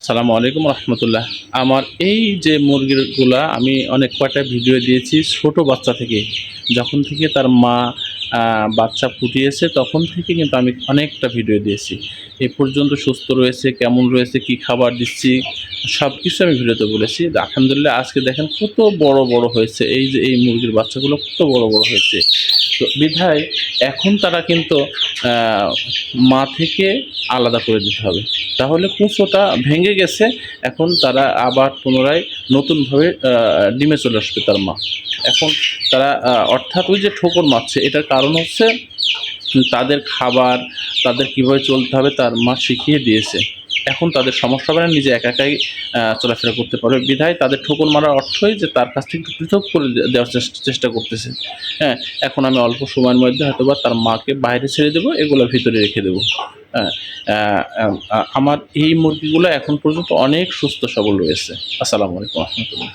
সালামু আলাইকুম রহমতুল্লাহ। আমার এই যে মুরগিগুলা আমি অনেক কয়টা ভিডিও দিয়েছি ছোট বাচ্চা থেকে, যখন থেকে তার মা বাচ্চা ফুটিয়েছে তখন থেকে কিন্তু আমি অনেকটা ভিডিও দিয়েছি। এ পর্যন্ত সুস্থ রয়েছে, কেমন রয়েছে, কি খাবার দিচ্ছি, সব কিছু আমি ভিডিওতে বলেছি। আলহামদুলিল্লাহ আজকে দেখেন কত বড় বড় হয়েছে, এই যে এই মুরগির বাচ্চাগুলো কত বড় বড় হয়েছে। তো বিধায় এখন তারা কিন্তু মা থেকে আলাদা করে দিতে হবে, তাহলে কুঁচোটা ভেঙে গেছে। এখন তারা আবার পুনরায় নতুনভাবে ডিমে চলে আসবে তার মা। এখন তারা অর্থাৎ ওই যে ঠোকর মারছে, এটার কারণ হচ্ছে তাদের খাবার, তাদের কীভাবে চলতে হবে তার মা শিখিয়ে দিয়েছে। এখন তাদের সমস্যা হবে না, নিজে একা একাই চলাফেরা করতে পারবে। বিধায় তাদের ঠোকর মারার অর্থই যে তার কাছ থেকে একটু পৃথক করে দেওয়ার চেষ্টা করতেছে। হ্যাঁ, এখন আমি অল্প সময়ের মধ্যে হয়তোবা তার মাকে বাইরে ছেড়ে দেবো, এগুলো ভিতরে রেখে দেবো। হ্যাঁ, আমার এই মুরগিগুলো এখন পর্যন্ত অনেক সুস্থ সবল রয়েছে। আসসালামু আলাইকুম রহমতুল্লাহ।